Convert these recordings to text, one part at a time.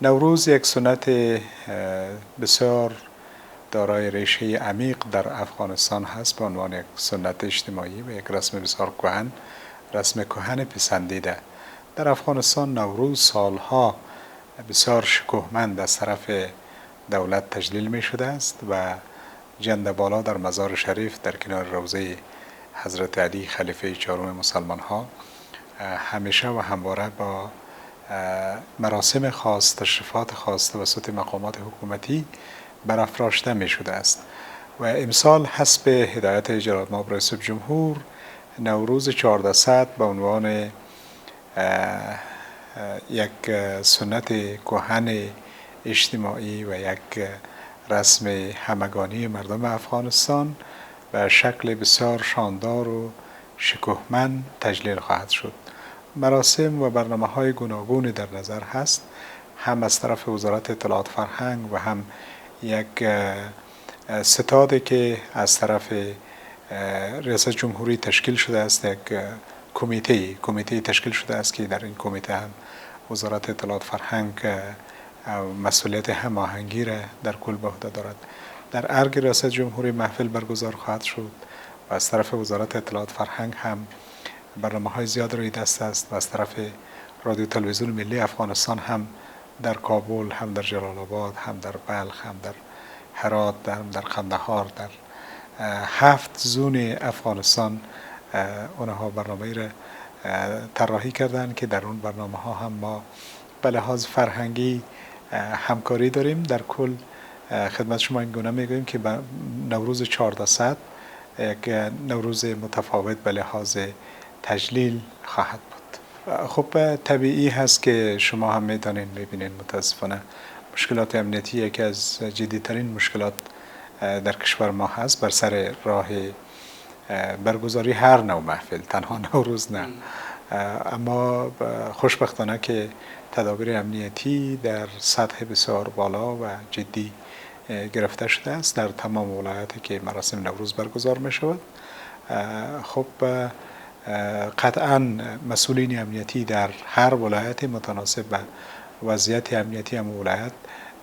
نوروز یک سنت بسیار دارای ریشه عمیق در افغانستان هست به عنوان یک سنت اجتماعی و یک رسم بسیار کهن، رسم کهن پسندیده. در افغانستان نوروز سالها بسیار شکوهمند از طرف دولت تجلیل می شده است و جنده بالا در مزار شریف در کنار روضه حضرت علی خلیفه چهارم مسلمان ها همیشه و همواره با مراسم خاص، تشریفات خاص توسط مقامات حکومتی برافراشته می شده است و امسال حسب هدایت جناب نایب رئیس جمهور نوروز 1400 به عنوان یک سنت کهن اجتماعی و یک رسم همگانی مردم افغانستان به شکل بسیار شاندار و شکوهمند تجلیل خواهد شد. مراسم و برنامه‌های گوناگونی در نظر هست، هم از طرف وزارت اطلاعات فرهنگ و هم یک ستادی که از طرف ریاست جمهوری تشکیل شده است، یک کمیته تشکیل شده است که در این کمیته هم وزارت اطلاعات فرهنگ مسئولیت هماهنگی را در کل به عهده دارد. در ارگ ریاست جمهوری محفل برگزار خواهد شد و از طرف وزارت اطلاعات فرهنگ هم برنامه‌های زیاد روی دست است و از طرف رادیو تلویزیون ملی افغانستان هم در کابل، هم در جلال آباد، هم در بلخ، هم در هرات، هم در قندهار، در 7 زون افغانستان اونها برنامه‌ای را طراحی کردند که در اون برنامه‌ها هم ما به لحاظ فرهنگی همکاری داریم. در کل خدمت شما این گونه میگوییم که نوروز 1400 یک نوروز متفاوت به لحاظ تجلیل خواهد بود. خب طبیعی هست که شما هم میدانین، میبینین متاسفانه مشکلات امنیتی یکی از جدیترین مشکلات در کشور ما هست بر سر راه برگزاری هر نوع محفل، تنها نوروز نه. اما خوشبختانه که تدابیر امنیتی در سطح بسیار بالا و جدی گرفته شده است در تمام ولایاتی که مراسم نوروز برگزار می شود. خب قطعا مسئولین امنیتی در هر ولایت متناسب به وضعیت امنیتی هم ولایت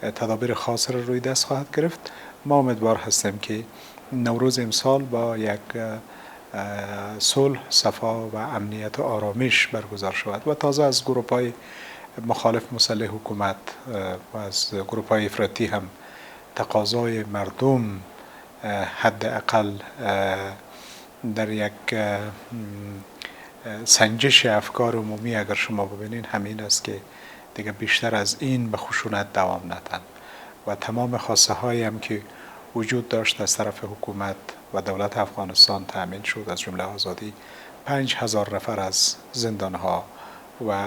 تدابیر خاص را روی دست خواهد گرفت. ما امیدوار هستیم که نوروز امسال با یک صلح، صفا و امنیت و آرامش برگزار شود و تازه از گروه‌های مخالف مسلح حکومت و از گروه‌های افراطی هم تقاضای مردم حداقل در یک سنجش افکار عمومی اگر شما ببینین همین است که دیگه بیشتر از این به خشونت دوام ندن و تمام خواسته هایی هم که وجود داشت از طرف حکومت و دولت افغانستان تأمین شد، از جمله آزادی 5000 نفر از زندان ها و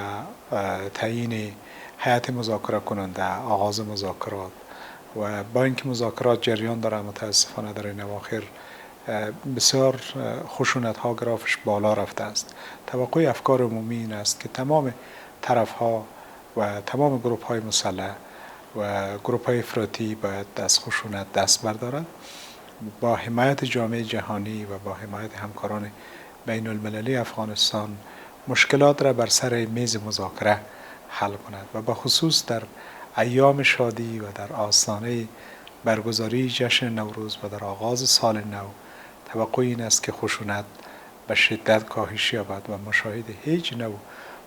تعیین هیئت مذاکره کننده، آغاز مذاکرات و با اینکه مذاکرات جریان داره متاسفانه در این اواخر بسیار خشونت ها گرافش بالا رفته است. توقع افکار عمومی این است که تمام طرف ها و تمام گروه های مسلح و گروه های افراطی باید از خشونت دست بردارند، با حمایت جامعه جهانی و با حمایت همکاران بین المللی افغانستان مشکلات را بر سر میز مذاکره حل کند و به خصوص در ایام شادی و در آستانه برگزاری جشن نوروز و در آغاز سال نو توقع این است که خشونت به شدت کاهش یابد و مشاهد هیچ نوع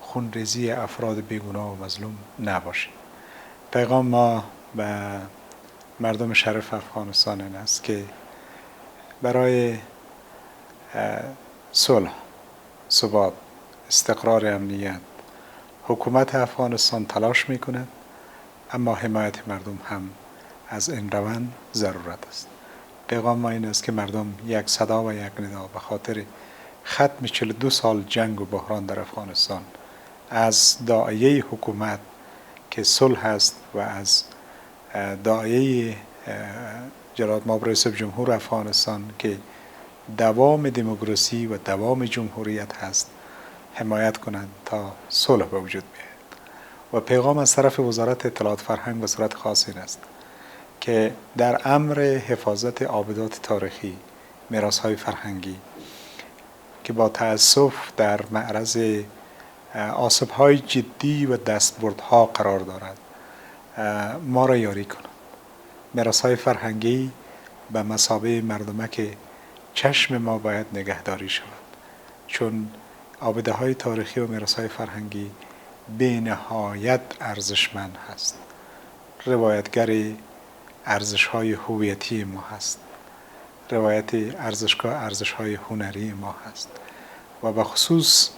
خونریزی افراد بیگناه و مظلوم نباشیم. پیغام ما به مردم شریف افغانستان این است که برای صلح، ثبات، استقرار امنیت حکومت افغانستان تلاش میکند، اما حمایت مردم هم از این روند ضرورت است. پیغام ما این است که مردم یک صدا و یک ندا به خاطر ختم 42 سال جنگ و بحران در افغانستان از داعیه حکومت که صلح است و از داعیه جناب نایب رئیس جمهور افغانستان که دوام دموکراسی و دوام جمهوریت هست حمایت کنند تا صلح به وجود بیاید. و پیغام از طرف وزارت اطلاعات فرهنگ به صورت خاص این است که در امر حفاظت آبدات تاریخی، میراث‌های فرهنگی که با تأسف در معرض آسیب‌های جدی و دستبردها قرار دارد ما را یاری کنند. میراث‌های فرهنگی به مثابه مردمک چشم ما باید نگهداری شود، چون آبده‌های تاریخی و میراث‌های فرهنگی به نهایت ارزشمند هست. روایتگر ارزش‌های هویتی ما هست، روایت ارزش‌های هنری ما هست و به خصوص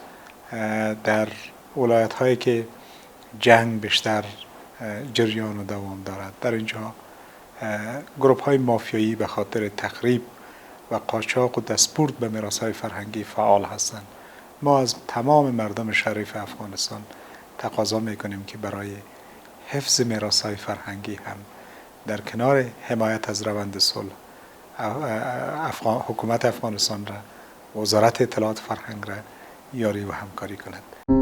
در ولایت‌هایی که جنگ بیشتر جریان و دوام دارد، در اینجا گروه‌های مافیایی به خاطر تخریب و قاچاق و دستبرد به میراث‌های فرهنگی فعال هستند. ما از تمام مردم شریف افغانستان تقاضا می‌کنیم که برای حفظ میراث‌های فرهنگی هم در کنار حمایت از روند صلح حکومت افغانستان را، وزارت اطلاعات فرهنگ را یاری و همکاری کند.